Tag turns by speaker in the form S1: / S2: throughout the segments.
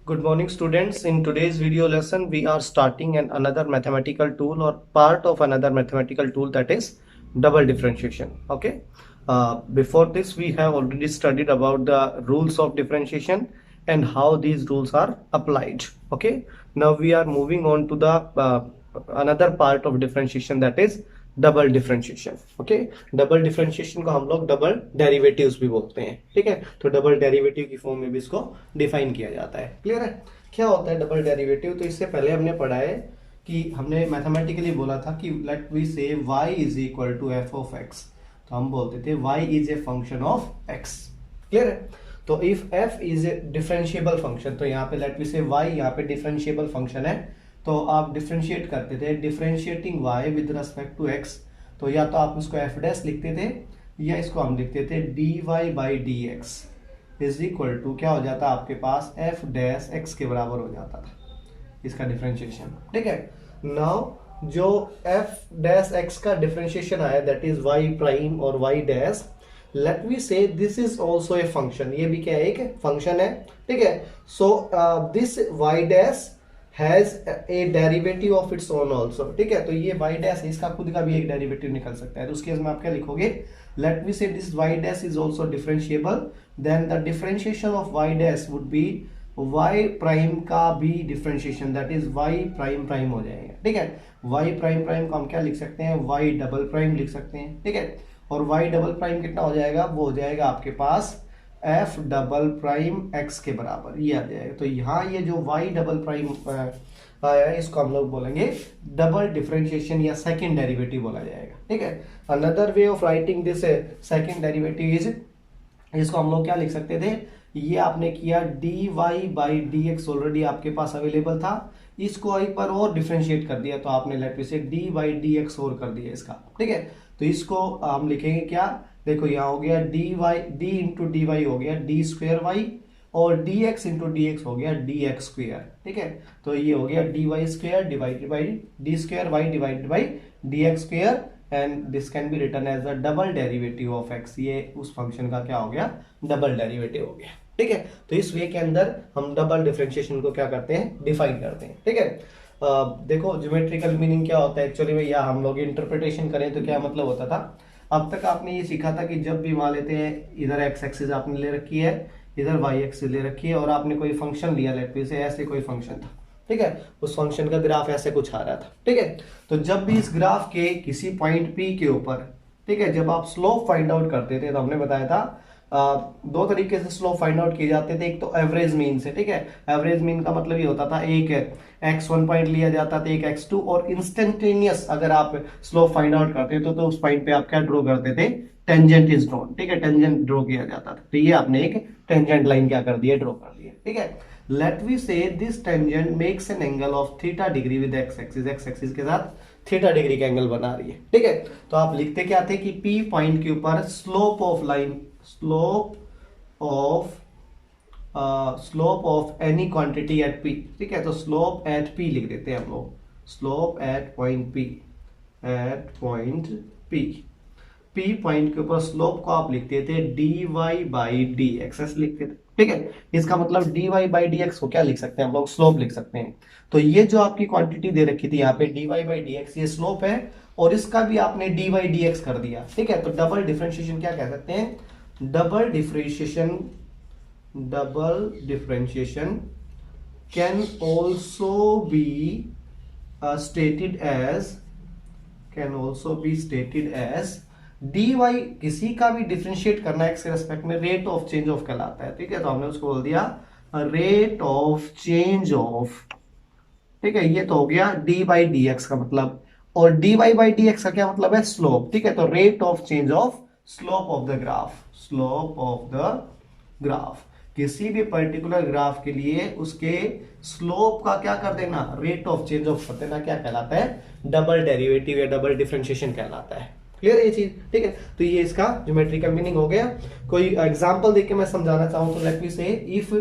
S1: Good morning, students. In today's video lesson, we are starting another mathematical tool or part of another mathematical tool, that is double differentiation. Okay. Before this, we have already studied about the rules of differentiation and how these rules are applied. Okay. Now we are moving on to the another part of differentiation, that is double differentiation. Okay, double differentiation को हम लोग double derivatives भी बोलते हैं. ठीक है, तो double derivative की फॉर्म में भी इसको डिफाइन किया जाता है. क्लियर है क्या होता है डबल डेरिवेटिव? तो इससे पहले हमने पढ़ा है कि हमने मैथमेटिकली बोला था कि let we say y is equal to F of x. तो हम बोलते थे y is a function of x. Clear है? तो if f is a differentiable function, तो यहाँ पे लेट वी से y यहाँ पे डिफरेंशिएबल फंक्शन है, तो आप डिफरेंशिएट करते थे, differentiating y with respect to x. तो या तो आप इसको f डैश लिखते थे या इसको हम लिखते थे dy by D x is equal to क्या हो जाता आपके पास f डैश x के बराबर हो जाता था इसका डिफरेंशिएशन. ठीक है, नाउ जो f डैश x का डिफरेंशिएशन आया दैट इज y प्राइम और y डैश, लेट वी से this is also a function. ये भी क्या है? एक फंक्शन है. ठीक है, so this y dash has a derivative of its own also. ठीक है, तो ये y डैश इसका खुद का भी एक डेरिवेटिव निकल सकता है. तो उस केस में आप क्या लिखोगे? Let me say this y dash is also differentiable, then the differentiation of y dash would be y prime का भी differentiation, that is y prime prime हो जाएगा. ठीक है, y प्राइम प्राइम को हम क्या लिख सकते हैं? y डबल प्राइम लिख सकते हैं. ठीक है, और y डबल प्राइम कितना हो जाएगा? वो हो जाएगा आपके पास f डबल प्राइम x के बराबर, ये आ जाएगा. तो यहाँ ये जो y डबल प्राइम आया है इसको हम लोग बोलेंगे डबल डिफरेंशिएशन या सेकंड डेरिवेटिव बोला जाएगा. ठीक है, another way of writing this second derivative is, इसको हम लोग क्या लिख सकते थे? ये आपने किया dy by D x already आपके पास अवेलेबल था, इसको एक बार और डिफरेंशिएट कर दिया, तो आपने लेट मी से डी बाई डी एक्स और कर दिया इसका. ठीक है, तो इसको हम लिखेंगे क्या? देखो यहाँ हो गया d y, d into d y हो गया डी स्क्वेयर वाई, और d x into d x हो गया डी एक्स स्क्वेयर. ठीक है, तो ये हो गया d y square divided by d square y divided by D x square, and this can be written as the double derivative of x. ये उस फंक्शन का क्या हो गया? डबल डेरिवेटिव हो गया. ठीक है, तो इस वे के अंदर हम डबल डिफरेंशिएशन को क्या करते हैं? डिफाइन करते हैं. ठीक है, देखो ज्योमेट्रिकल मीनिंग क्या होता है एक्चुअली में, या हम लोग इंटरप्रिटेशन करें तो क्या मतलब होता था? अब तक आपने ये सीखा था कि जब भी मान लेते हैं इधर एक्स एक्सिस आपने ले रखी है, इधर वाई एक्सिस ले रखी है, और आपने कोई फंक्शन लिया, लेट से ऐसे कोई फंक्शन था. ठीक है, उस फंक्शन का ग्राफ ऐसे कुछ आ रहा था. ठीक है, तो जब भी इस ग्राफ के किसी पॉइंट पी के ऊपर, ठीक है, जब आप स्लोप फाइंड आउट करते थे, तो हमने बताया था दो तरीके से स्लोप फाइंड आउट किए जाते थे. एक तो एवरेज मीन से. ठीक है, एवरेज मीन का मतलब ये होता था एक x1 पॉइंट लिया जाता था, एक x2, और इंस्टेंटेनियस अगर आप स्लोप फाइंड आउट करते थे तो उस पॉइंट पे आप क्या ड्रॉ करते थे? Tangent is drawn. ठीक है, टेंजेंट ड्रॉ किया जाता था. तो ये आपने एक टेंजेंट लाइन क्या कर दिया? ड्रॉ कर दिया. ठीक है, लेट वी से this tangent makes an angle of theta degree with x axis. X axis के साथ थीटा डिग्री का एंगल बना रही है. ठीक है, तो आप लिखते क्या थे कि P पॉइंट के ऊपर slope of line, slope of any quantity eight P. ठीक है, तो स्लोप एट P लिख देते हैं हम लोग, slope at point P, at point P. P point के ऊपर स्लोप को आप लिखते थे dy बाई डी एक्स लिखते थे. ठीक है, इसका मतलब dy बाई डी एक्स को क्या लिख सकते हैं हम लोग? स्लोप लिख सकते हैं. तो ये जो आपकी क्वांटिटी दे रखी थी यहाँ पे dy बाई डी एक्स, ये स्लोप है, और इसका भी आपने dy बाई डी एक्स कर दिया. ठीक है, तो डबल डिफरेंशिएशन क्या कह सकते हैं? Double differentiation can also be stated as dy. किसी का भी डिफरेंशिएट करना है एक्स के रेस्पेक्ट में, रेट ऑफ चेंज ऑफ कहलाता है. ठीक है, तो हमने उसको बोल दिया रेट ऑफ चेंज ऑफ. ठीक है, ये तो हो गया डी बाई डी एक्स का मतलब, और d Y by D x का क्या मतलब है? स्लोप. ठीक है, तो rate of change of slope of the graph, slope of the graph. किसी भी पर्टिकुलर ग्राफ के लिए उसके स्लोप का क्या कर देना? रेट ऑफ चेंज ऑफ कर देना. क्या कहलाता है? डबल डेरिवेटिव या डबल डिफरेंशिएशन कहलाता है. क्लियर ये चीज? ठीक है, तो ये इसका ज्योमेट्रिकल मीनिंग हो गया. कोई एग्जांपल देके मैं समझाना चाहूं तो let me say if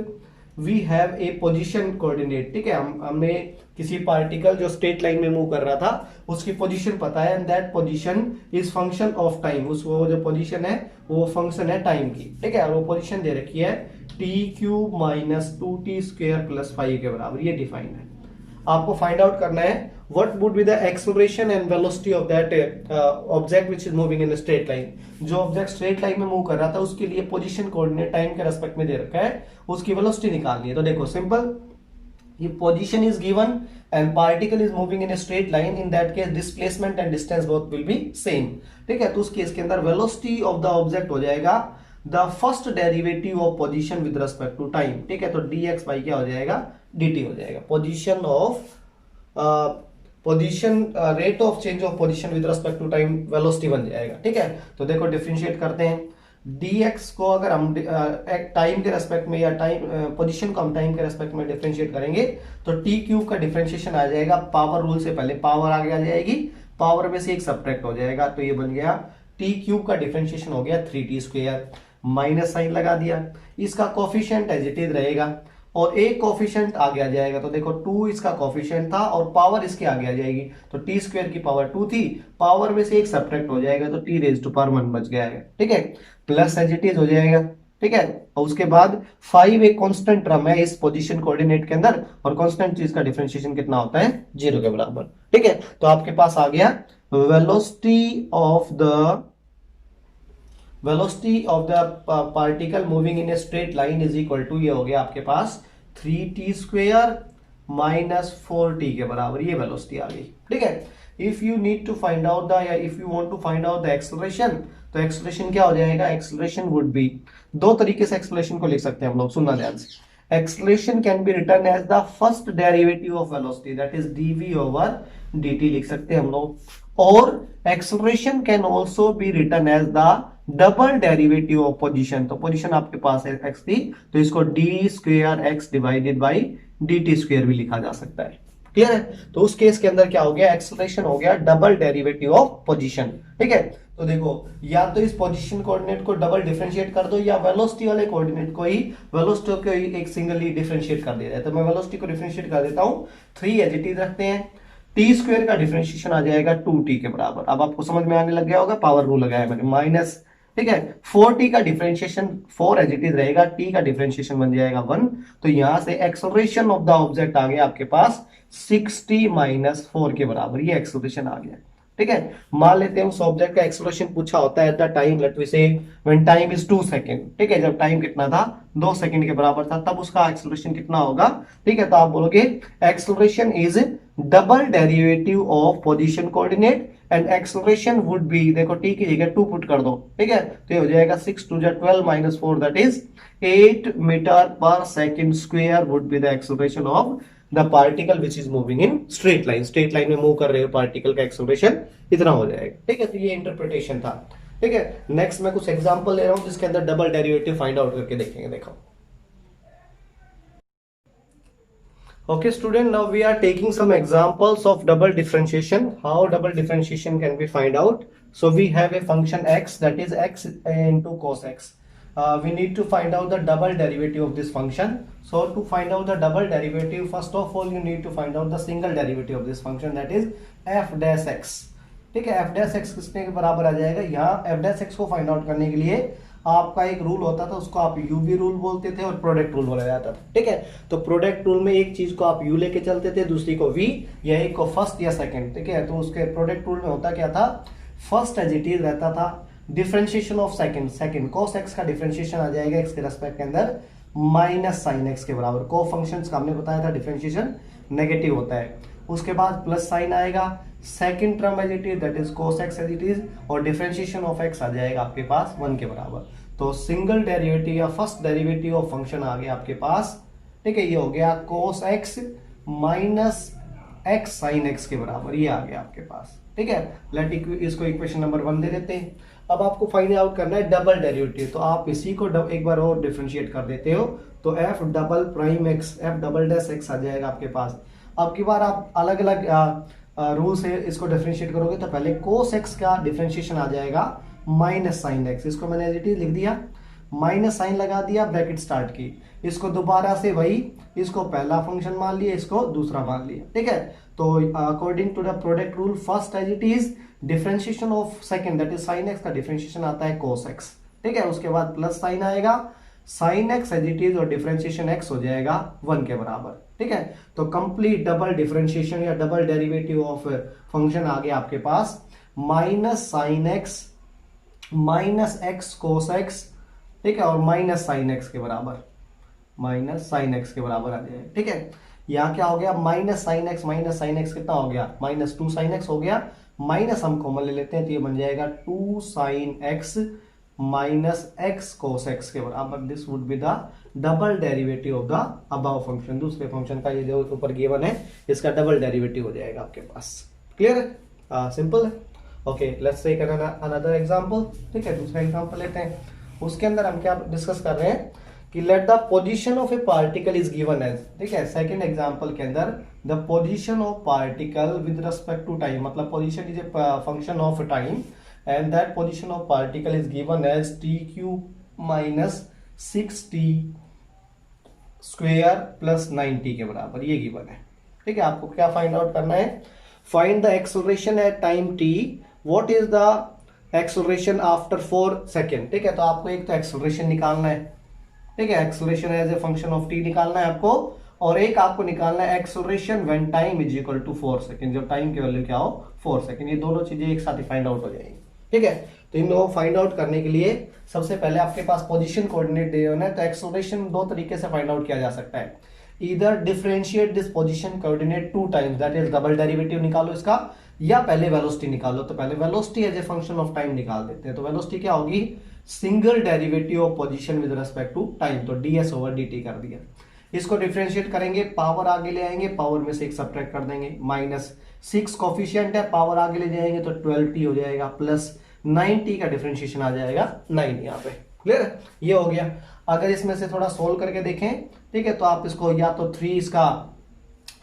S1: we have a position coordinate, ठीक है, हमने किसी पार्टिकल जो स्ट्रेट लाइन में मूव कर रहा था उसकी पोजीशन पता है, and that position is function of time, उस वो जो पोजीशन है वो फंक्शन है टाइम की, ठीक है, और वो पोजीशन दे रखी है T cube minus 2t² plus 5 के बराबर, ये डिफाइन है। आपको फाइंड आउट करना है what would be the acceleration and velocity of that object which is moving in straight line. जो ऑब्जेक्ट स्ट्रेट लाइन में मूव कर रहा था उसके लिए पोजीशन कोऑर्डिनेट टाइम के रेस्पेक्ट में दे रखा है, उसकी वेलोसिटी निकालनी है। तो देखो सिंपल, ये position is given and particle is moving in a straight line, in that case displacement and distance both will be same, ठीक है। तो उस केस के अंदर वेलोसिटी ऑफ द ऑब्जेक्ट हो जाएगा the first derivative of position with respect to time, ठीक है। तो dx बाई क्या हो जाएगा, dt हो जाएगा। Position of position rate of change of position with respect to time velocity बन जाएगा, ठीक है। तो देखो डिफरेंशिएट करते हैं, dx को अगर हम टाइम के रेस्पेक्ट में या टाइम पोजीशन को हम टाइम के रेस्पेक्ट में डिफरेंशिएट करेंगे तो टी क्यूब का डिफरेंशिएशन आ जाएगा, पावर रूल से पहले पावर आगे आ जाएगी, पावर में से एक सब्ट्रैक्ट हो जाएगा, तो ये बन गया टी क्यूब का डिफरेंशिएशन हो गया 3t², माइनस साइन लगा दिया, इसका कोफिशिएंट एज इट इज रहेगा और एक कोफिशिएंट आगे आ जाएगा। तो देखो 2 इसका कोफिशिएंट था और पावर इसके आगे आ जाएगी, तो t² की पावर 2 थी, पावर में से एक सब्ट्रैक्ट हो जाएगा तो t⁻1 बच गया है, ठीक है, प्लस एज इट इज हो जाएगा, ठीक है। और उसके बाद 5 एक कांस्टेंट टर्म है इस पोजीशन कोऑर्डिनेट के अंदर, और कांस्टेंट चीज का डिफरेंशिएशन कितना होता है, 0 के बराबर, ठीक है। तो आपके पास आ गया velocity of the particle moving in a straight line is equal to, ये हो गया आपके पास 3t² माइनस 4t के बराबर, ये वेलोसिटी आ गई, ठीक है। If you need to find out the, या if you want to find out the acceleration, तो एक्सेलरेशन क्या हो जाएगा, एक्सेलरेशन वुड बी, दो तरीके से एक्सेलरेशन को लिख सकते हैं हम लोग, सुनना ध्यान से। Acceleration can be return as the first derivative of velocity, that is dv over dt लिख सकते हैं हम लोग, और acceleration can also be return as the double derivative of position. तो पोजीशन आपके पास है x थी, तो इसको d²x डिवाइडेड बाई dt² भी लिखा जा सकता है, क्लियर है। तो उस केस के अंदर क्या हो गया, एक्सेलरेशन हो गया डबल डेरिवेटिव ऑफ पोजीशन, ठीक है। तो देखो या तो इस पोजीशन कोऑर्डिनेट को डबल डिफरेंशिएट कर दो, या वेलोसिटी वाले कोऑर्डिनेट को ही वेलोसिटी को ही एक सिंगली डिफरेंशिएट कर दिया जाए। तो मैं वेलोसिटी को डिफरेंशिएट कर देता हूं, 3 एज इट इज रखते हैं, t² का डिफरेंशिएशन आ जाएगा 2t के बराबर। अब आपको समझ में आने लग गया होगा, पावर रूल लगाया मैंने, माइनस, ठीक है, 4t का डिफरेंशिएशन 4 एज इट इज रहेगा, t का डिफरेंशिएशन बन जाएगा 1, तो यहां से एक्सेलरेशन ऑफ द ऑब्जेक्ट आ गया आपके पास 6t माइनस 4 के बराबर, ये एक्सेलरेशन आ गया, ठीक है। मान लेते हैं उस ऑब्जेक्ट का एक्सेलरेशन पूछा होता है at the time, let we say when time is 2 second, ठीक है, जब टाइम कितना था 2 सेकंड के बराबर था, तब उसका एक्सेलरेशन कितना होगा, ठीक है। तो आप बोलोगे acceleration is double derivative of position coordinate and acceleration would be, देखो t की जगह 2 पुट कर दो, ठीक है, तो ये हो जाएगा 6 2 12 माइनस 4, दैट इज 8 मीटर पर second square would be the acceleration of the particle which is moving in straight line. Straight line में मूव कर रहे हो पार्टिकल का एक्सेलरेशन इतना हो जाएगा, ठीक है। तो ये इंटरप्रिटेशन था, ठीक है। नेक्स्ट मैं कुछ एग्जांपल ले रहा हूं जिसके अंदर डबल डेरिवेटिव फाइंड आउट करके देखेंगे, देखो। Okay student, now we are taking some examples of double differentiation, how double differentiation can be find out. So we have a function x, that is x into cos x. We need to find out the double derivative of this function. So to find out the double derivative, first of all you need to find out the single derivative of this function, that is f dash x, ठीक है। f dash x किसके बराबर आ जाएगा, यहाँ f dash x को find out करने के लिए आपका एक रूल होता था, उसको आप u v रूल बोलते थे और प्रोडक्ट रूल बोला जाता था, ठीक है। तो प्रोडक्ट रूल में एक चीज को आप u लेके चलते थे, दूसरी को v, या एक को फर्स्ट या सेकंड, ठीक है। तो उसके प्रोडक्ट रूल में होता क्या था, फर्स्ट एज इट इज रहता था, differentiation of second cos x का डिफरेंशिएशन आ जाएगा x के रेस्पेक्ट के अंदर माइनस साइन x के बराबर। को फंक्शंस का हमने बताया था डिफरेंशिएशन नेगेटिव होता है, उसके बाद प्लस साइन आएगा, second term as it is, that is cos x as it is, और डिफरेंशिएशन ऑफ x आ जाएगा आपके पास 1 के बराबर। तो सिंगल डेरिवेटिव या फर्स्ट डेरिवेटिव ऑफ फंक्शन आ गया आपके पास, ठीक है, ये हो गया cos x minus x sin x के बराबर, ये आ गया आपके पास, ठीक है। लेट इसको इक्वेशन नंबर 1 दे देते हैं। अब आपको फाइंड आउट करना है डबल डेरिवेटिव, तो आप इसी को एक बार और डिफरेंशिएट कर देते हो, तो f double prime x, f double dash x आ जाएगा आपके पास। अब की बार आप अलग अलग रूल से इसको डिफरेंशिएट करोगे, तो पहले cos x का डिफरेंशिएशन आ जाएगा माइनस साइन x, इसको मैंने एज इट इज लिख दिया, माइनस साइन लगा दिया, ब्रैकेट स्टार्ट की, इसको दोबारा से वही, इसको पहला फंक्शन मान लिया, इसको दूसरा मान लिया, ठीक है। तो according to the product rule, first as it is differentiation of second that is sine x का डिफरेंशिएशन आता है cos x, ठीक है। उसके बाद प्लस साइन आएगा, sine x as it is और डिफरेंशिएशन x हो जाएगा 1 के बराबर, ठीक है। तो कंप्लीट डबल डिफरेंशिएशन या डबल डेरिवेटिव ऑफ फंक्शन आ गया आपके पास minus sine x minus x cos x, ठीक है, और माइनस साइन एक्स के बराबर, माइनस साइन एक्स के बराबर आ जाएगा, ठीक है। यहाँ क्या हो गया, माइनस साइन एक्स कितना हो गया, माइनस 2 साइन एक्स हो गया, माइनस हम कॉमन ले लेते हैं तो ये बन जाएगा 2 sign x minus x cos x के बराबर। This would be the double derivative of the above function. दूसरे फंक्शन का ये जो ऊपर गिवन है इसका डबल डेरिवेटिव हो जाएगा आपके पास। क्लियर है, सिंपल है। Okay, let's take another example, ठीक है। दूसरा एग्जांपल लेते हैं, उसके अंदर हम क्या डिस्कस कर रहे हैं कि let the position of a particle is given as, ठीक है। सेकंड एग्जांपल के अंदर the position of particle with respect to time, मतलब position is a function of time and that position of particle is given as t cube minus 6t square plus 9t के बराबर, ये given है, ठीक है। आपको क्या फाइंड आउट करना है, find the acceleration at time t, what is the acceleration after 4 second, ठीक है। तो आपको एक तो एक्सेलरेशन निकालना है, ठीक है, acceleration as a function of t निकालना है आपको, और एक आपको निकालना है acceleration when time is equal to 4 second, जब टाइम की वैल्यू क्या हो 4 सेकेंड। ये दोनों चीजें एक साथ ही फाइंड आउट हो जाएंगी, ठीक है। तो इन दोनों फाइंड आउट करने के लिए सबसे पहले आपके पास पोजीशन कोऑर्डिनेट दिए हुए हैं, तो एक्सेलरेशन दो तरीके से फाइंड आउट किया जा सकता है, इधर differentiate this position coordinate 2 times that is double derivative निकालो इसका, या पहले वेलोसिटी निकालो। तो पहले velocity as a function of time निकाल देते हैं। तो वेलोसिटी क्या होगी, single derivative of position with respect to time, तो ds ओवर dt कर दिया। इसको डिफरेंशिएट करेंगे, पावर आगे ले आएंगे, पावर में से एक सब्ट्रैक्ट कर देंगे, माइनस 6 कोफिशिएंट है, पावर आगे ले जाएंगे तो 12t हो जाएगा, प्लस 9t का डिफरेंशिएशन आ जाएगा 9 यहाँ पे। क्लियर है, ये हो गया। अगर इसमें से थोड़ा सोल्व करके देखें, ठीक है, तो आप इसको या तो 3 इसका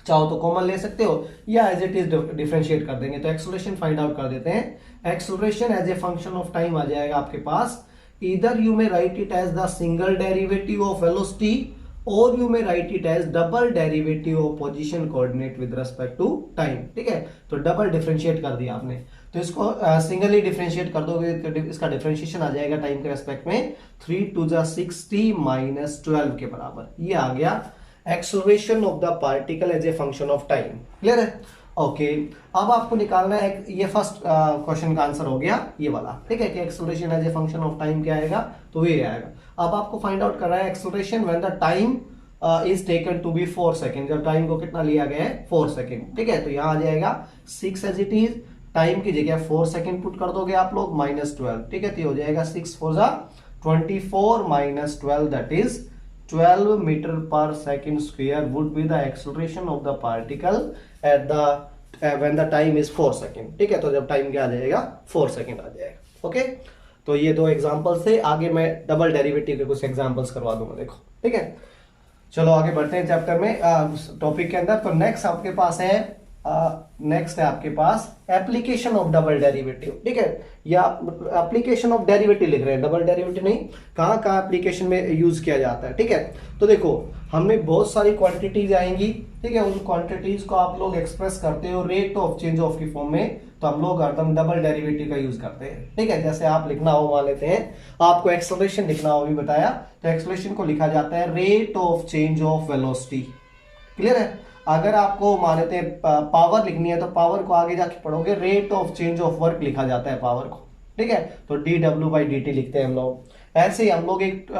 S1: चाहो तो कॉमन ले सकते हो, या एज इट इज डिफरेंशिएट कर देंगे। तो एक्सेलरेशन फाइंड आउट कर देते हैं। Acceleration as a function of time आ जाएगा आपके पास, either you may write it as the single derivative of velocity और you may write it as double derivative of position coordinate with respect to time, ठीक है। तो double differentiate कर दिया आपने, तो इसको सिंगली डिफरेंशिएट कर दोगे तो इसका डिफरेंशिएशन आ जाएगा टाइम के रेस्पेक्ट में 3 टू द 60 माइनस 12 के बराबर। ये आ गया acceleration of the particle as a function of time. Clear है, ओके। अब आपको निकालना है, ये फर्स्ट क्वेश्चन का आंसर हो गया ये वाला, ठीक है, कि acceleration as a function of time क्या आएगा, तो ये आएगा। अब आपको फाइंड आउट करना है acceleration when the time is taken to be 4 second, जब टाइम को कितना लिया गया है 4 सेकेंड, ठीक है। तो यहाँ आ जाएगा 6 एज इट इज, टाइम की जगह 4 सेकेंड पुट कर दोगे आप लोग, माइनस 12, ठीक है। तो ये हो जाएगा 6 4 जा 24 माइनस 12 दैट इज 12 मीटर पर second square would be the acceleration of the particle at the when the time is 4 second, ठीक है। तो जब टाइम क्या आ जाएगा 4 सेकेंड आ जाएगा, ओके। तो ये दो एग्जांपल से आगे मैं डबल डेरिवेटिव के कुछ एग्जांपल्स करवा दूंगा, देखो, ठीक है। चलो आगे बढ़ते हैं चैप्टर में, टॉपिक के अंदर। तो नेक्स्ट आपके पास है नेक्स्ट है आपके पास एप्लीकेशन ऑफ डबल डेरिवेटिव, ठीक है, या एप्लीकेशन ऑफ डेरिवेटिव लिख रहे हैं, डबल डेरिवेटिव नहीं, कहाँ कहाँ एप्लीकेशन में यूज किया जाता है, ठीक है। तो देखो हमें बहुत सारी क्वांटिटीज आएंगी, ठीक है, उन क्वांटिटीज को आप लोग एक्सप्रेस करते हो रेट ऑफ चेंज ऑफ की फॉर्म में, तो हम लोग हरदम डबल डेरिवेटिव का यूज करते हैं, ठीक है। जैसे आप लिखना हो, मान लेते हैं आपको एक्सेलरेशन लिखना हो, भी बताया, तो एक्सेलरेशन को लिखा जाता है rate of change of velocity. Clear है, अगर आपको मान लेते हैं पावर लिखनी है, तो पावर को आगे जाके पढ़ोगे rate of change of work लिखा जाता है पावर को, ठीक है। तो dw/dt लिखते हैं हम लोग। ऐसे ही हम लोग एक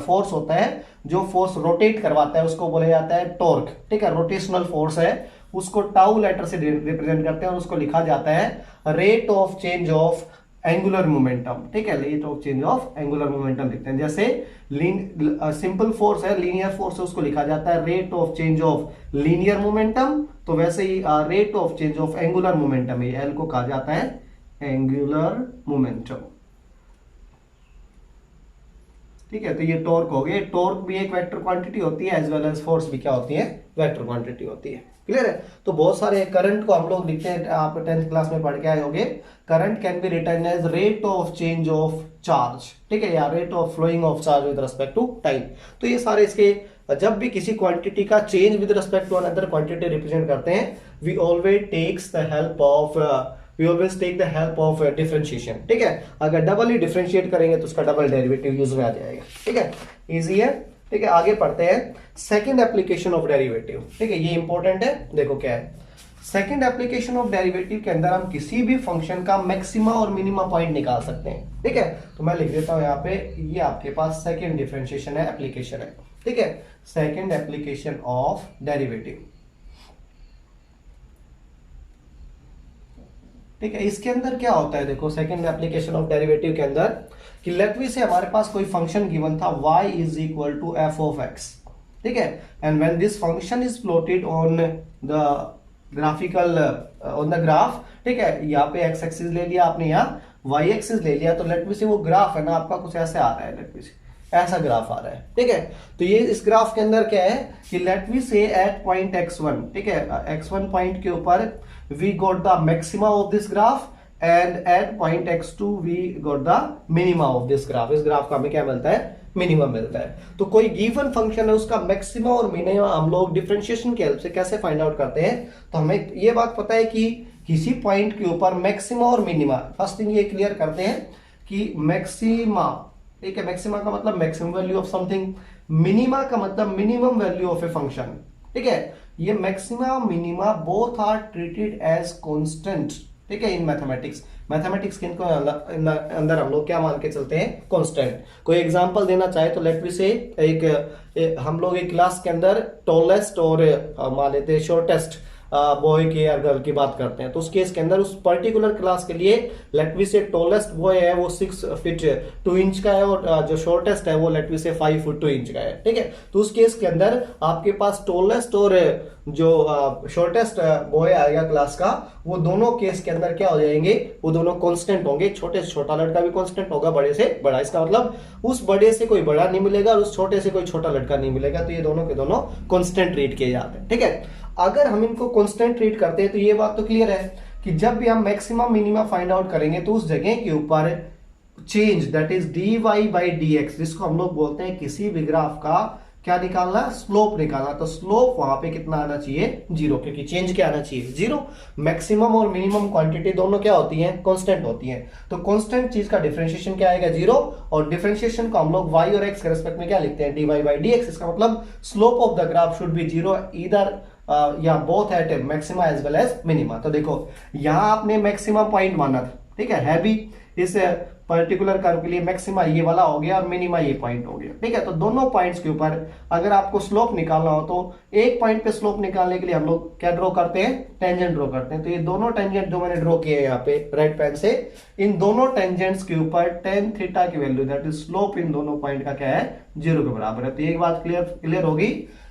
S1: फोर्स होता है जो फोर्स रोटेट करवाता है, उसको बोला जाता है टॉर्क, ठीक है, रोटेशनल फोर्स है, उसको टाउ लेटर से रिप्रेजेंट करते हैं और उसको लिखा जाता है rate of change of angular momentum, ठीक है, rate of change of angular momentum लिखते हैं। जैसे सिंपल फोर्स है, लीनियर फोर्स है, उसको लिखा जाता है rate of change of linear momentum. तो वैसे ही rate of change of angular momentum, ये एल को कहा जाता है एंगुलर मोमेंटम। ठीक है, तो ये टॉर्क हो गया। टॉर्क भी एक वेक्टर क्वांटिटी होती है एज वेल एज फोर्स भी क्या होती है, वेक्टर क्वांटिटी होती है। क्लियर है। तो बहुत सारे करंट को हम लोग लिखते हैं, आप 10th क्लास में पढ़ के आए होंगे, current can be written as rate of change of charge, ठीक है, या rate of flowing of charge with respect to time. तो ये सारे इसके, जब भी किसी क्वांटिटी का change with respect to another quantity represent करते हैं, we always take the help of differentiation. ठीक है, अगर डबल ही डिफरेंशिएट करेंगे तो उसका डबल डेरिवेटिव यूज में आ जाएगा। ठीक है, इजी है। ठीक है, आगे पढ़ते हैं सेकंड एप्लीकेशन ऑफ डेरिवेटिव। ठीक है, ये इंपॉर्टेंट है। देखो क्या है, सेकंड एप्लीकेशन ऑफ डेरिवेटिव के अंदर हम किसी भी फंक्शन का मैक्सिमा और मिनिमा पॉइंट निकाल सकते हैं। ठीक है, तो मैं लिख देता हूं यहाँ पे, ये आपके पास सेकंड डिफरेंशिएशन है, एप्लीकेशन है। ठीक है, सेकंड एप्लीकेशन ऑफ डेरिवेटिव। ठीक है, इसके अंदर क्या होता है, देखो सेकंड एप्लीकेशन ऑफ डेरिवेटिव के अंदर कि लेट वी से हमारे पास कोई फंक्शन गिवन था y is equal to F of X. ठीक है, and when this function is plotted on the graphical on the graph. ठीक है, यहाँ पे एक्स एक्सिस ले लिया आपने, यहाँ वाई एक्सिस ले लिया, तो लेट मी से वो ग्राफ है ना आपका कुछ ऐसे आ रहा है, लेट मी से ऐसा ग्राफ आ रहा है। ठीक है, तो ये इस ग्राफ के अंदर क्या है कि लेट मी से एट पॉइंट x1, ठीक है, x1 पॉइंट के ऊपर we got the maxima of this graph and at point x2 we got the minima of this graph। इस ग्राफ का हमें क्या मिलता है, मिनिमम मिलता है। तो कोई गिवन फंक्शन है, उसका मैक्सिमा और मिनिमा हम लोग डिफरेंशिएशन की हेल्प से कैसे फाइंड आउट करते हैं। तो हमें ये बात पता है कि किसी पॉइंट के ऊपर मैक्सिमा और मिनिमा, फर्स्ट थिंग ये क्लियर करते हैं कि मैक्सिमा, ठीक है, मैक्सिमा का मतलब maximum value of something, minima का मतलब minimum value of a function. ठीक है, ये maxima minima both are treated as constant. ठीक है, इन मैथमेटिक्स के अंदर हम लोग क्या मान के चलते हैं, कांस्टेंट। कोई एग्जांपल देना चाहे तो लेट मी से हम लोग एक क्लास के अंदर टॉलेस्ट और मान लेते हैं शॉर्टेस्ट बॉय के या गर्ल की बात करते हैं, तो उस केस के अंदर उस पर्टिकुलर क्लास के लिए लेट वी से टॉलेस्ट बॉय है वो 6 फीट 2 इंच का है, और जो शॉर्टेस्ट है वो लेट वी से 5 फुट 2 इंच का है। ठीक है, तो उस केस के अंदर आपके पास टॉलेस्ट और जो शॉर्टेस्ट बॉय आएगा क्लास का, वो दोनों केस के अंदर क्या हो जाएंगे, वो दोनों कांस्टेंट होंगे। छोटे से छोटा लड़का भी कांस्टेंट होगा, बड़े से बड़ा। इसका मतलब उस बड़े से कोई बड़ा नहीं मिलेगा और उस छोटे से कोई छोटा लड़का नहीं मिलेगा, तो ये दोनों के दोनों कांस्टेंट ट्रीट किए जाते हैं। ठीक है, अगर हम इनको कांस्टेंट ट्रीट करते हैं तो ये बात तो क्लियर है कि जब भी हम मैक्सिमम मिनिमा फाइंड आउट करेंगे तो उस जगह के ऊपर change that is dy by dx, जिसको हम लोग बोलते हैं किसी भी ग्राफ का क्या निकालना, स्लोप निकालना। तो स्लोप वहां पे कितना आना चाहिए, 0, क्योंकि चेंज क्या आना चाहिए, 0। मैक्सिमम और मिनिमम क्वांटिटी दोनों क्या होती हैं, कांस्टेंट होती हैं। तो कांस्टेंट चीज का डिफरेंशिएशन क्या आएगा, 0, और डिफरेंशिएशन को हम लोग y और x के रिस्पेक्ट में क्या लिखते हैं, dy बाई dx। इसका मतलब slope of the graph should be 0 either या both at maxima as well as minima. तो देखो यहां आपने मैक्सिमा पॉइंट माना था, ठीक है भी इस पर्टिकुलर कर्व के लिए मैक्सिमा ये वाला हो गया और मिनिमा ये पॉइंट हो गया। ठीक है, तो दोनों पॉइंट्स के ऊपर अगर आपको स्लोप निकालना हो तो एक पॉइंट पे स्लोप निकालने के लिए हम लोग क्या ड्रॉ करते हैं, टेंजेंट ड्रॉ करते हैं। तो ये दोनों टेंजेंट जो मैंने ड्रॉ किए यहाँ पे रेड पेन से, इन दोनों टेंजेंट्स के ऊपर टेन थीटा की वैल्यू दैट इज स्लोप इन दोनों पॉइंट का क्या है, 0 के बराबर है। तो एक बात क्लियर होगी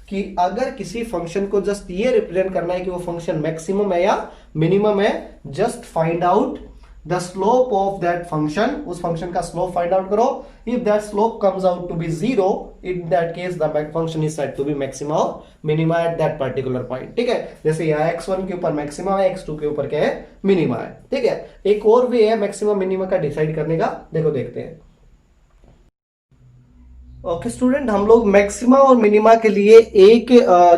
S1: कि अगर किसी फंक्शन को जस्ट ये रिप्रेजेंट करना है कि वो फंक्शन मैक्सिमम है या मिनिमम है, just find out the slope of that function, उस फंक्शन का स्लोप फाइंड आउट करो। If that slope comes out to be 0, in that case the function is said to be maxima और minima at that particular point. ठीक है, जैसे यहाँ x1 के ऊपर मैक्सिमा है, x2 के ऊपर क्या है, मिनिमा है। ठीक है, एक और वे है मैक्सिमा मिनिमा का डिसाइड करने का, देखो देखते हैं। ओके स्टूडेंट, हम लोग मैक्सिमा और मिनिमा के लिए एक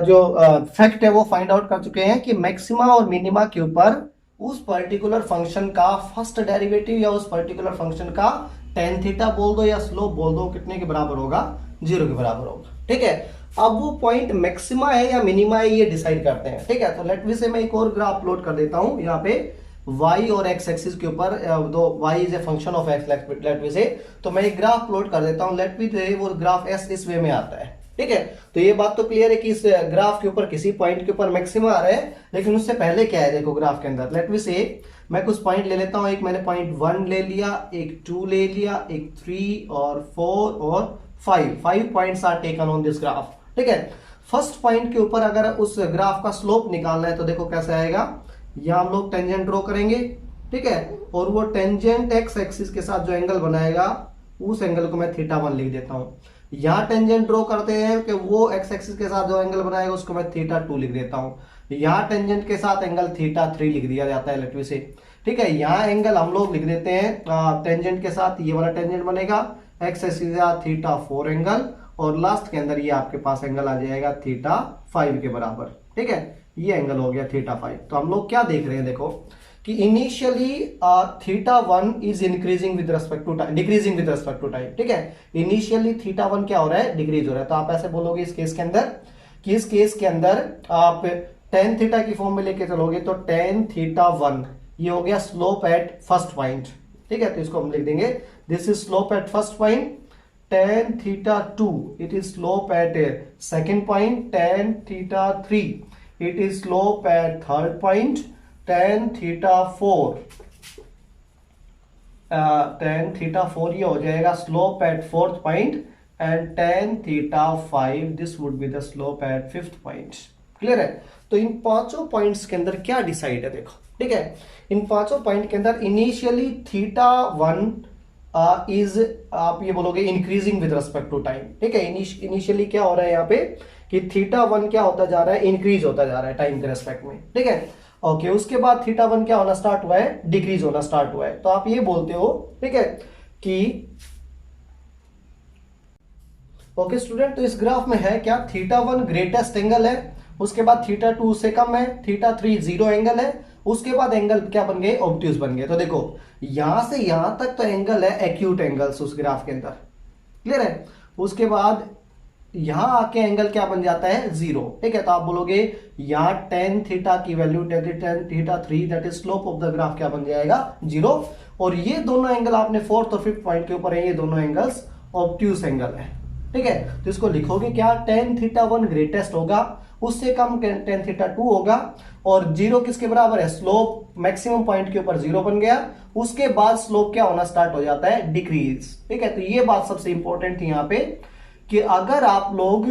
S1: जो फैक्ट है वो फाइंड आउट कर चुके हैं कि मैक्सिमा और मिनिमा के ऊपर उस पर्टिकुलर फंक्शन का फर्स्ट डेरिवेटिव या उस पर्टिकुलर फंक्शन का टेन थीटा बोल दो या स्लोप बोल दो, कितने के बराबर होगा, 0 के बराबर होगा। ठीक है, अब वो पॉइंट मैक्सिमा है या मिनिमा है ये डिसाइड करते हैं। ठीक है, तो लेट मी से मैं एक और ग्राफ प्लॉट कर देता हूं यहाँ पे y और x एक्सिस के ऊपर, दो y is a function of x, late me से, तो मैं एक ग्राफ प्लॉट कर देता हूं। लेट मी से वो ग्राफ s इस वे में आता है। ठीक है, तो ये बात तो क्लियर है कि इस ग्राफ के ऊपर किसी पॉइंट के ऊपर मैक्सिमा आ रहा है, लेकिन उससे पहले क्या है, देखो ग्राफ के अंदर लेट मी से मैं कुछ पॉइंट ले लेता हूं। एक मैंने पॉइंट 1 ले लिया, एक 2 ले लिया, एक 3 और 4 और 5 points are taken on this graph. ठीक है, फर्स्ट पॉइंट के ऊपर अगर उस ग्राफ का स्लोप निकालना है तो देखो कैसे आएगा, यहां हम लोग टेंजेंट ड्रॉ करेंगे। ठीक है, और वो टेंजेंट एक्स एक्सिस के साथ जो एंगल बनाएगा उस एंगल को मैं थीटा 1 लिख देता हूँ। यहाँ टेंजेंट ड्रॉ करते हैं कि वो एक्स एक्सिस के साथ जो एंगल बनाएगा उसको मैं थीटा 2 लिख देता हूँ। यहाँ टेंजेंट के साथ एंगल थीटा 3 लिख दिया जाता है लेट से, ठीक है। यहाँ एंगल हम लोग लिख देते हैं टेंजेंट के साथ, ये वाला टेंजेंट बनेगा एक्स एक्सिस के साथ थीटा 4 एंगल, और लास्ट के अंदर ये आपके पास एंगल आ जाएगा थीटा 5 के बराबर, ठीक है। ये एंगल हो गया थीटा 5। तो हम लोग क्या देख रहे हैं, देखो कि initially theta 1 is increasing with respect to time, decreasing with respect to time, ठीक है। इनिशियली थीटा 1 क्या हो रहा है, डिक्रीज हो रहा है। तो आप ऐसे बोलोगे इस केस के अंदर कि इस केस के अंदर आप टेन थीटा की फॉर्म में लेके चलोगे तो टेन थीटा 1 ये हो गया स्लोप एट फर्स्ट पॉइंट, ठीक है। तो इसको हम लिख देंगे this is slope at first point, tan theta 2 it is slope at second point, tan theta 3 it is slope at third point, tan theta 4 ये हो जाएगा slope at fourth point, and tan theta 5 this would be the slope at fifth point। Clear है। तो इन पांचों points के अंदर क्या decide है, देखो, ठीक है। इन पांचों पॉइंट के अंदर इनिशियली थीटा 1 इज आप ये बोलोगे increasing with respect to time, ठीक है। इनिशियली क्या हो रहा है यहाँ पे कि थीटा 1 क्या होता जा रहा है, इंक्रीज होता जा रहा है टाइम के रेस्पेक्ट में, ठीक है। ओके, उसके बाद थीटा 1 क्या होना स्टार्ट हुआ है, डिक्रीज होना स्टार्ट हुआ है। तो आप ये बोलते हो, ठीक है, कि ओके स्टूडेंट, तो इस ग्राफ में है क्या, थीटा 1 ग्रेटेस्ट एंगल है, उसके बाद थीटा 2 से कम है, थीटा 3 जीरो एंगल है, उसके बाद एंगल क्या बन गए, ऑब्ट्यूज बन गए। तो देखो यहां से यहां तक तो एंगल है एक्यूट एंगल्स उस ग्राफ के अंदर, क्लियर है। उसके बाद यहां आके एंगल क्या बन जाता है, जीरो, ठीक है। तो आप बोलोगे यहां टेन थीटा की value tan theta 3 that is slope of the graph क्या बन जाएगा, जीरो। और ये दोनों एंगल आपने फोर्थ और फिफ्थ पॉइंट के ऊपर है, ये दोनों एंगल्स ऑब्ट्यूज एंगल है, ठीक है। तो इसको लिखोगे क्या, टेन थीटा 1 ग्रेटेस्ट होगा, उससे कम टेन थीटा 2 होगा, और जीरो किसके बराबर है, स्लोप मैक्सिमम पॉइंट के ऊपर जीरो बन गया, उसके बाद स्लोप क्या होना स्टार्ट हो जाता है, डिक्रीज, ठीक है। तो ये बात सबसे इंपॉर्टेंट थी यहाँ पे कि अगर आप लोग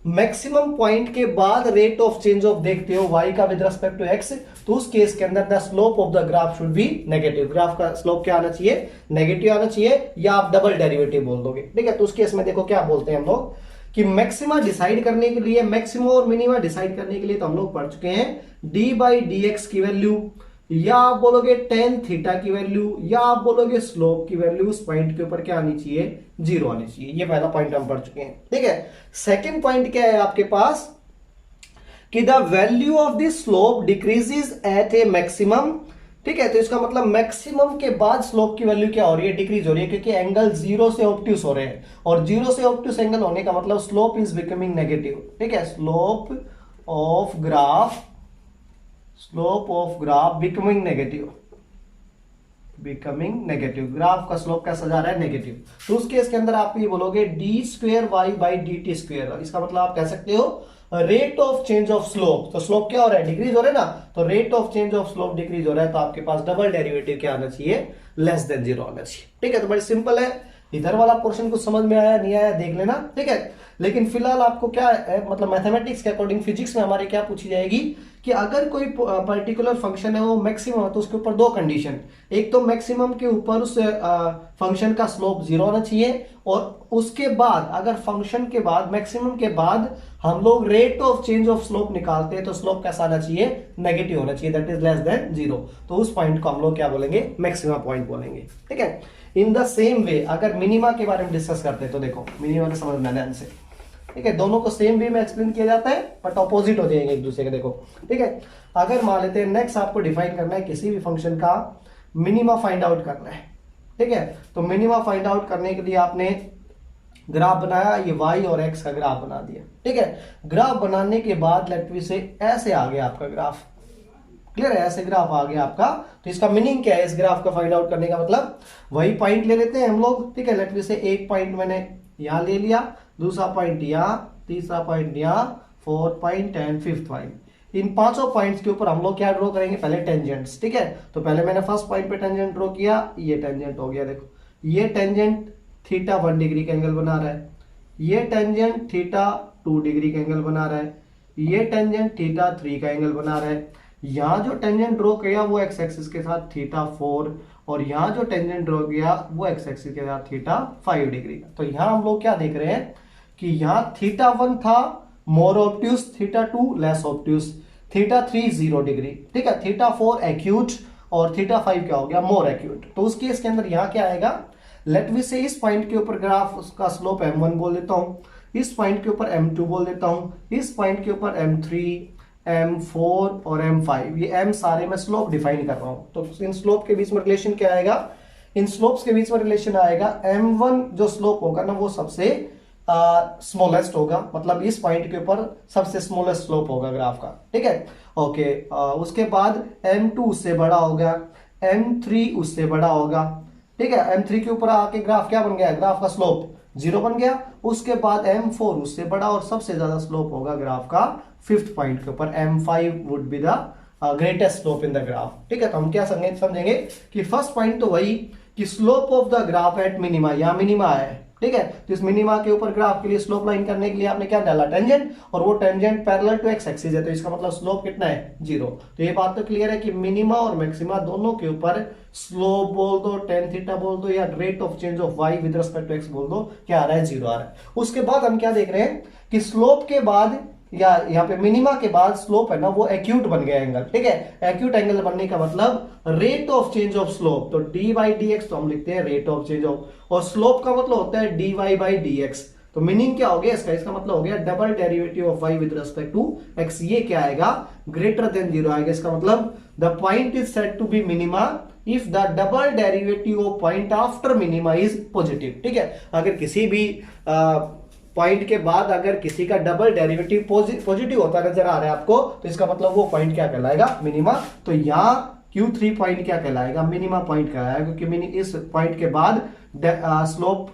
S1: मैक्सिमम पॉइंट के बाद रेट ऑफ चेंज ऑफ देखते हो y का विद रिस्पेक्ट टू x, तो उस केस के अंदर the slope of the graph should B negative. Graph का स्लोप क्या आना चाहिए, नेगेटिव आना चाहिए, या आप डबल डेरिवेटिव बोल दोगे, ठीक है। तो उस केस में देखो क्या बोलते हैं हम लोग कि मैक्सिमा डिसाइड करने के लिए, मैक्सिमम और मिनिमा डिसाइड करने के लिए तो हम लोग पढ़ चुके हैं डी बाई डी एक्स की वैल्यू, या आप बोलोगे टेन थीटा की वैल्यू, या आप बोलोगे स्लोप की वैल्यू उस पॉइंट के ऊपर क्या आनी चाहिए, जीरो आनी चाहिए। ये पहला पॉइंट हम पढ़ चुके हैं, ठीक है। सेकंड पॉइंट क्या है आपके पास कि the value of the slope decreases at a maximum, ठीक है। तो इसका मतलब मैक्सिमम के बाद स्लोप की वैल्यू क्या हो रही है, डिक्रीज हो रही है, क्योंकि एंगल जीरो से ऑब्ट्यूस हो रहे हैं, और जीरो से ऑब्ट्यूस एंगल होने का मतलब स्लोप इज बिकमिंग नेगेटिव, ठीक है। Slope of graph becoming negative, graph का स्लोप कैसा जा रहा है, नेगेटिव। तो उस केस के अंदर आप ये बोलोगे D square Y by D T square, इसका मतलब आप कह सकते हो rate of change of slope. तो स्लोप क्या हो रहा है, डिक्रीज हो रहा है ना, तो rate of change of slope decrease हो रहा है, तो आपके पास डबल डेरिवेटिव क्या आना चाहिए, लेस देन जीरो आना चाहिए, ठीक है। तो बड़ी सिंपल है, इधर वाला पोर्शन को समझ में आया नहीं आया देख लेना, ठीक है। लेकिन फिलहाल आपको क्या है, मतलब मैथमेटिक्स के अकॉर्डिंग फिजिक्स में हमारे क्या पूछी जाएगी कि अगर कोई पर्टिकुलर फंक्शन है वो मैक्सिमम है तो उसके ऊपर दो कंडीशन, एक तो मैक्सिमम के ऊपर उस फंक्शन का स्लोप जीरो होना चाहिए, और उसके बाद अगर फंक्शन के बाद मैक्सिमम के बाद हम लोग rate of change of slope निकालते हैं तो स्लोप कैसा आना चाहिए, नेगेटिव होना चाहिए, that is less than zero. तो उस पॉइंट को हम लोग क्या बोलेंगे, मैक्सिमम पॉइंट बोलेंगे, ठीक है। इन द सेम वे अगर मिनिमा के बारे में डिस्कस करते हैं तो देखो मिनिमा को समझना ध्यान से, ठीक है। दोनों को सेम वे में एक्सप्लेन किया जाता है बट ऑपोजिट हो जाएंगे एक दूसरे के, देखो, ठीक है। अगर मान लेते हैं नेक्स्ट आपको डिफाइन करना है किसी भी फंक्शन का मिनिमा फाइंड आउट करना है, ठीक है। तो मिनिमा फाइंड आउट करने के लिए आपने ग्राफ बनाया, ये y और x का ग्राफ बना दिया, ठीक है। ग्राफ बनाने के बाद लेट मी से ऐसे आ गया आपका ग्राफ, क्लियर है, ऐसे ग्राफ आ गया आपका। तो इसका मीनिंग क्या है, इस ग्राफ का फाइंड आउट करने का मतलब वही पॉइंट ले लेते हैं हम लोग, ठीक है। लेट मी से एक पॉइंट मैंने यहां ले लिया, दूसरा पॉइंट यहां, तीसरा पॉइंट यहां, fourth point and fifth point. इन पांचों पॉइंट्स के ऊपर हम लोग क्या ड्रॉ करेंगे, पहले टेंजेंट्स, ठीक है। तो पहले मैंने फर्स्ट पॉइंट पे टेंजेंट ड्रॉ किया, ये टेंजेंट हो गया, देखो ये टेंजेंट थीटा 1 डिग्री का एंगल बना रहा है, ये टेंजेंट थीटा 2 डिग्री का एंगल बना रहा है, ये टेंजेंट थीटा 3 का एंगल बना रहा है। यहां जो टेंजेंट ड्रॉ किया वो एक्स एक्सिस के साथ थीटा 4 और यहाँ जो टेंजेंट ड्रॉ किया वो एक्स एक्सिस के साथ थीटा 5 डिग्री का। तो यहाँ हम लोग क्या देख रहे हैं कि यहाँ थीटा 1 था more obtuse, theta 2 less obtuse, theta 3 0 degree, ठीक है, थीटा 4 एक्यूट और थीटा 5 क्या हो गया मोर एक्यूट। तो उस केस के अंदर यहाँ क्या आएगा, लेट मी से इस पॉइंट के ऊपर ग्राफ उसका स्लोप m1 बोल देता हूं, इस पॉइंट के ऊपर m2 बोल देता हूं, इस पॉइंट के ऊपर m3, m4 और m5, ये m सारे मैं स्लोप डिफाइन कर रहा हूं। तो इन स्लोप के बीच में रिलेशन क्या आएगा, इन स्लोप्स के बीच में रिलेशन आएगा m1 जो स्लोप होगा ना वो सबसे स्मॉलेस्ट होगा, मतलब इस पॉइंट के ऊपर सबसे स्मॉलेस्ट स्लोप होगा ग्राफ का, ठीक है। ओके, उसके बाद m2 उससे बड़ा होगा, m3 उससे बड़ा होगा, ठीक है। m3 के ऊपर आके ग्राफ क्या बन गया, ग्राफ का स्लोप 0 बन गया। उसके बाद m4 उससे बड़ा और सबसे ज्यादा स्लोप होगा ग्राफ का 5th पॉइंट के ऊपर, m5 would be the greatest slope in the graph, ठीक है। तो हम क्या समझेंगे कि फर्स्ट पॉइंट तो वही कि slope of the graph at minima, या मिनिमा है, ठीक है। तो इस मिनिमा के ऊपर ग्राफ के लिए स्लोप लाइन करने के लिए आपने क्या डाला, टेंजेंट, और वो tangent parallel to X axis है, तो इसका मतलब स्लोप कितना है 0। तो ये बात तो क्लियर है कि मिनिमा और मैक्सिमा दोनों के ऊपर स्लोप बोल दो, टेन थीटा बोल दो, या rate of change of Y with respect to X बोल दो, क्या आ रहा है 0 आ रहा है। उसके बाद हम क्या देख रहे हैं कि स्लोप के बाद या यहाँ पे मिनिमा के बाद स्लोप है ना वो एक्यूट बन गया एंगल, ठीक है। एक्यूट एंगल बनने का मतलब rate of change of slope, तो डी बाई डी एक्स तो हम लिखते हैं रेट ऑफ चेंज ऑफ, और स्लोप का मतलब होता है D Y by D X. तो मीनिंग क्या हो गया इसका, इसका मतलब हो गया double derivative of Y with respect to X, ये क्या आएगा ग्रेटर देन 0 आएगा। इसका मतलब the point is said to be minima if the double derivative of point after minima is positive, ठीक है। अगर किसी भी पॉइंट के बाद अगर किसी का डबल डेरिवेटिव पॉजिटिव होता नजर आ रहा है आपको, तो इसका मतलब वो पॉइंट क्या कहलाएगा, मिनिमा। तो यहाँ Q3 पॉइंट क्या कहलाएगा, मिनिमा पॉइंट कहलाएगा, क्योंकि इस पॉइंट के बाद स्लोप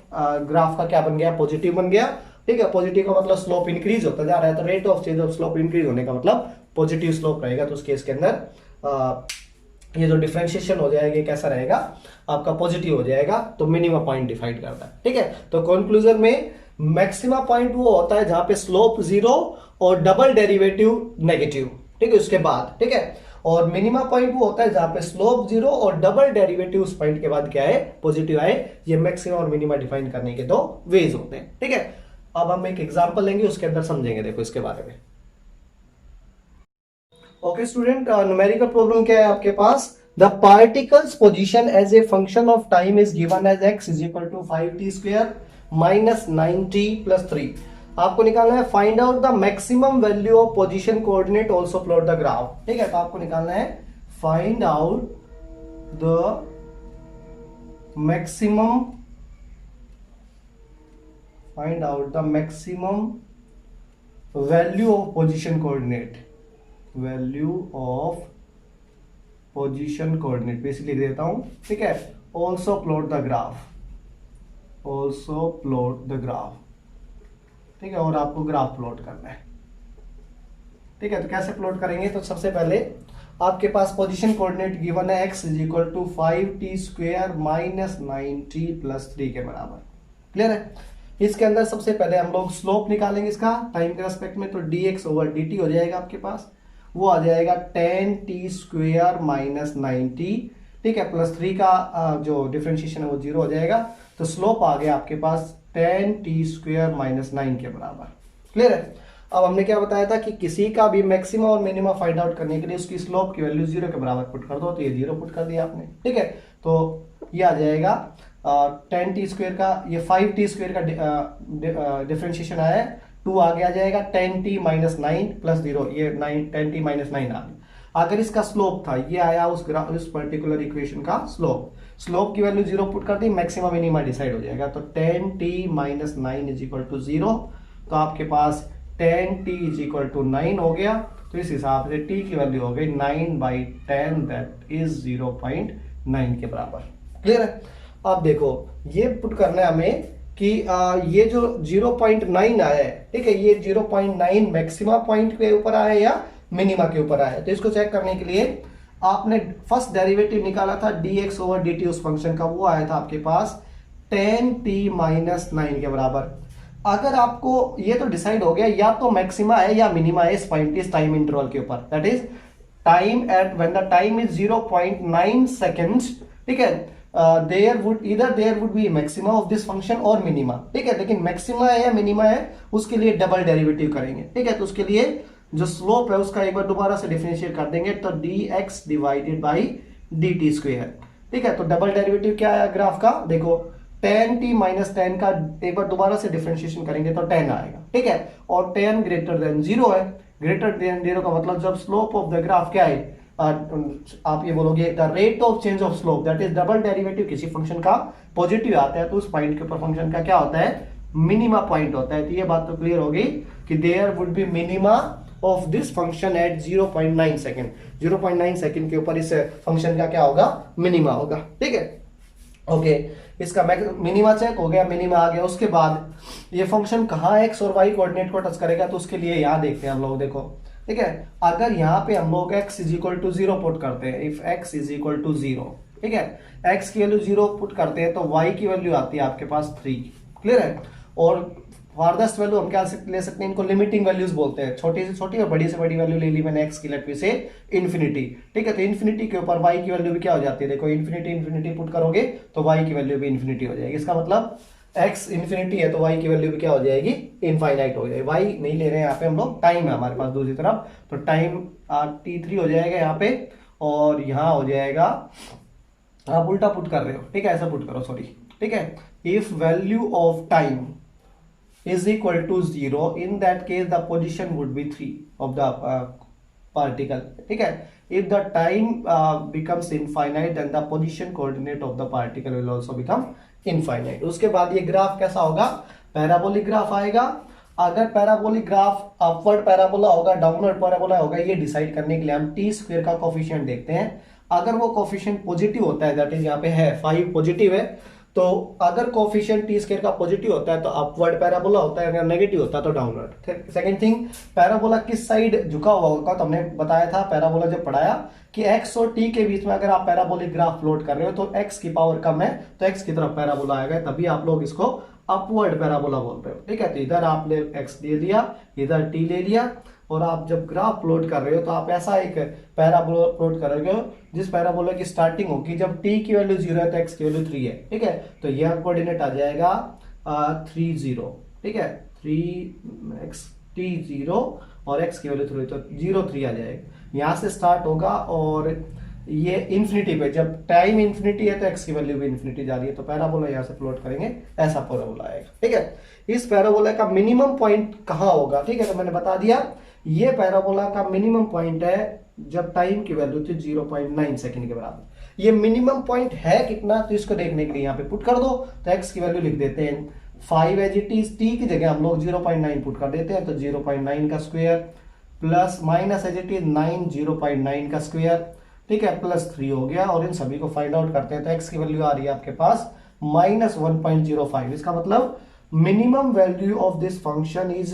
S1: ग्राफ का क्या बन गया, पॉजिटिव बन गया, ठीक है। पॉजिटिव का मतलब स्लोप इंक्रीज होता जा रहा है, तो rate of change of slope increase होने का मतलब पॉजिटिव स्लोप रहेगा। तो उस केस के अंदर ये जो डिफरेंशिएशन हो जाएगा कैसा रहेगा आपका, पॉजिटिव हो जाएगा। तो मिनिमा पॉइंट डिफाइन करता है, ठीक है। तो कंक्लूजन में मैक्सिमा पॉइंट वो होता है जहां पे स्लोप 0 और डबल डेरिवेटिव नेगेटिव, ठीक है, उसके बाद, ठीक है। और मिनिमा पॉइंट वो होता है जहां पे स्लोप 0 और डबल डेरिवेटिव उस पॉइंट के बाद क्या है, पॉजिटिव आए। ये मैक्सिमा और मिनिमा डिफाइन करने के दो वेज होते हैं, ठीक है। अब हम एक एग्जांपल लेंगे, उसके अंदर समझेंगे, देखो इसके बारे में। ओके स्टूडेंट, न्यूमेरिकल प्रॉब्लम क्या है आपके पास, the particle's position as a function of time is given as x is equal to 5t square minus 9t plus 3। आपको निकालना है find out the maximum value of position coordinate also plot the graph, ठीक है। तो आपको निकालना है find out the maximum, find out the maximum value of position coordinate, value of position coordinate basically लिख देता हूं, ठीक है। Also plot the graph, also plot the graph, ठीक है। और आपको ग्राफ प्लॉट करना है, ठीक है। तो कैसे प्लॉट करेंगे, तो सबसे पहले आपके पास पोजीशन कोऑर्डिनेट गिवन है x is equal to 5t square minus 9t plus 3 के बराबर, क्लियर है। इसके अंदर सबसे पहले हम लोग स्लोप निकालेंगे इसका टाइम के रेस्पेक्ट में, तो dx ओवर dt हो जाएगा आपके पास, वो आ जाएगा 10t स्क्वायर माइनस 9t, ठीक है, प्लस 3 का जो डिफरेंशिएशन है वो 0 हो जाएगा। तो स्लोप आ गया आपके पास 10t स्क्वायर माइनस 9 के बराबर, क्लियर है। अब हमने क्या बताया था कि किसी का भी मैक्सिमा और मिनिमा फाइंड आउट करने के लिए उसकी स्लोप की वैल्यू 0 के बराबर पुट कर दो, तो ये 0 पुट कर दिया आपने, ठीक है। तो ये आ जाएगा 10t स्क्वायर का, ये 5t स्क्वायर का डिफरेंशिएशन आया है, 2 आगे आ जाएगा 10t माइनस 9 प्लस 0, ये 10t माइनस 9 आ गया। अगर इसका स्लोप था, ये आया उस पर्टिकुलर इक्वेशन का स्लोप, स्लोप की वैल्यू 0 पुट कर दी, मैक्सिमा मिनिमा डिसाइड हो जाएगा। तो 10t minus 9 is equal to 0, तो आपके पास 10t इज इक्वल टू 9 हो गया। तो इस हिसाब से t की वैल्यू हो गई 9/10, दैट इज 0.9 के बराबर, क्लियर है। अब देखो ये पुट करना है हमें कि ये जो 0.9 आया है, ठीक है, ये 0.9 मैक्सिमा पॉइंट के ऊपर आया है या मिनिमा के ऊपर आया है। तो इसको चेक करने के लिए आपने फर्स्ट डेरिवेटिव निकाला था dx ओवर dt उस फंक्शन का, वो आया था आपके पास 10t माइनस 9 के बराबर। अगर आपको ये तो डिसाइड हो गया या तो मैक्सिमा है या मिनिमा है इस पॉइंट इस टाइम इंटरवल के ऊपर, that is time at when the time is 0.9 seconds ठीक है, there would be maxima of this function और मिनिमा, ठीक है, लेकिन मैक्सिमा है या मिनिमा है उसके लिए डबल डेरिवेटिव करेंगे, ठीक है, तो उसके लिए जो स्लोप है उसका एक बार दोबारा से डिफरेंशिएट कर देंगे, तो dx divided by dt square, ठीक है, तो डबल डेरिवेटिव क्या है ग्राफ का, देखो tan t माइनस टेन का एक बार दोबारा से डिफरेंशिएशन करेंगे तो 10 आएगा, ठीक है, और tan ग्रेटर देन 0 है, ग्रेटर देन 0 का मतलब जब स्लोप ऑफ द ग्राफ क्या है, आप ये बोलोगे the rate of change of slope, that is double derivative किसी फंक्शन का पॉजिटिव आता है तो उस पॉइंट के ऊपर फंक्शन का क्या होता है, मिनिमा पॉइंट होता है, तो ये बात तो क्लियर होगी कि there would be minima of this function at 0.9 second, 0.9 second के ऊपर इस फंक्शन का क्या होगा, मिनिमा होगा, ठीक है, ओके, इसका मिनिमा चेक हो गया, मिनिमा आ गया, उसके बाद ये फंक्शन कहाँ एक्स और वाई कोऑर्डिनेट को टच करेगा, तो उसके लिए यहां देखते हैं हम लोग, देखो, ठीक है, अगर यहाँ पे हम लोग x is equal to 0 put करते हैं, if x is equal to 0, ठीक है, x की वैल्यू 0 पुट करते हैं तो y की वैल्यू आती है आपके पास 3, क्लियर है, और फारदेस्ट वैल्यू हम क्या ले सकते हैं, इनको लिमिटिंग वैल्यूज बोलते हैं, छोटी से छोटी और बड़ी से बड़ी वैल्यू ले ली मैंने x की, लेट मी से इन्फिनिटी, ठीक है, तो इन्फिनिटी के ऊपर y की वैल्यू भी क्या हो जाती है, देखो इन्फिनिटी पुट करोगे तो y की वैल्यू भी इन्फिनिटी हो जाएगी, इसका मतलब x इन्फिनिटी है तो y की वैल्यू भी क्या हो जाएगी, इनफाइनाइट हो जाएगी, y नहीं ले रहे हैं यहाँ पे हम लोग, टाइम है हमारे पास दूसरी तरफ, तो टाइम t3 हो जाएगा यहाँ पे, और यहाँ हो जाएगा, आप उल्टा पुट कर रहे हो, ठीक है, ऐसा पुट करो, सॉरी, ठीक है, if value of time is equal to 0, in that case the position would be 3 of the particle, ठीक है, if the time becomes infinite then the position coordinate of the particle will also become infinite। उसके बाद ये graph कैसा होगा, parabolic graph आएगा, अगर parabolic graph upward parabola होगा डाउनवर्ड पैराबोला होगा, ये डिसाइड करने के लिए हम टी स्क्वायर का कोफिशिएंट देखते हैं, अगर वो कोफिशिएंट पॉजिटिव होता है, दैट इज यहाँ पे है 5 पॉजिटिव है, तो अगर कोफिशिएंट टी स्क्वायर का पॉजिटिव होता है तो अपवर्ड पैराबोला होता है, अगर नेगेटिव होता है तो डाउनवर्ड। सेकंड थिंग, पैराबोला किस साइड झुका हुआ होगा, तो हमने बताया था पैराबोला जब पढ़ाया कि x और t के बीच में अगर आप पैराबोलिक ग्राफ प्लॉट कर रहे हो तो x की पावर कम है तो x की तरफ पैराबोला आएगा, तभी आप लोग इसको अपवर्ड पैराबोला बोलते हो, ठीक है, तो इधर आपने x ले लिया, इधर t ले लिया, और आप जब ग्राफ प्लॉट कर रहे हो तो आप ऐसा एक पैराबोला प्लॉट करोगे जिस पैराबोला की स्टार्टिंग होगी जब t की वैल्यू 0 है तो x की वैल्यू 3 है, ठीक है, तो यह कोऑर्डिनेट आ जाएगा 3 0, ठीक है, 3x t 0 और x की वैल्यू 3, तो 0 3 आ जाएगा, यहां से स्टार्ट होगा और ये इन्फिनिटी पे, जब टाइम इन्फिनिटी है तो x की वैल्यू भी इन्फिनिटी जा रही है, तो पैराबोला यहां से प्लॉट करेंगे, ऐसा पैराबोला आएगा, ठीक है, इस पैराबोला का मिनिमम पॉइंट कहां होगा, ठीक है, तो मैंने बता दिया ये पैराबोला का मिनिमम पॉइंट है जब टाइम की वैल्यू थी 0.9 सेकंड के बराबर, ये मिनिमम पॉइंट है कितना, तो इसको देखने के लिए यहाँ पे पुट कर दो, तो x की वैल्यू लिख देते हैं 5 एज इट इज, t की जगह हम लोग 0.9 पुट कर देते हैं, तो 0.9 का square plus minus as it is 9 0.9 का स्क्वायर, ठीक है, प्लस 3 हो गया, और इन सभी को फाइंड आउट करते हैं, तो x की वैल्यू आ रही है आपके पास -1.05, इसका मतलब minimum value of this function is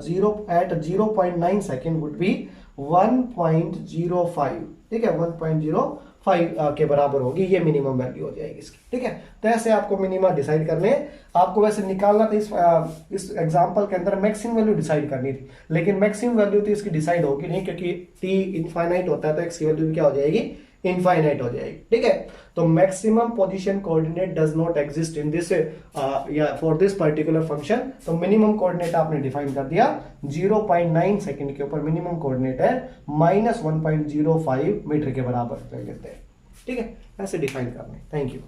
S1: 0.9 second would be 1.05, ठीक है, 1.05 के बराबर होगी, ये मिनिमम वैल्यू हो जाएगी इसकी, ठीक है, तो ऐसे आपको मिनिमा डिसाइड करने, आपको वैसे निकालना था इस एग्जांपल के अंदर मैक्सिमम वैल्यू डिसाइड करनी थी, लेकिन मैक्सिमम वैल्यू तो इसकी डिसाइड होगी नहीं क्योंकि t इनफाइनाइट होता है तो x की वैल्यू भी क्या हो जाएगी, इनफाइनाइट हो जाएगी, ठीक है, तो maximum position coordinate does not exist in this या फॉर दिस पर्टिकुलर फंक्शन, तो मिनिमम कोऑर्डिनेट आपने डिफाइन कर दिया 0.9 सेकंड के ऊपर, मिनिमम कोऑर्डिनेट है -1.05 मीटर के बराबर लेते हैं, ठीक है, ऐसे डिफाइन करना है। Thank you.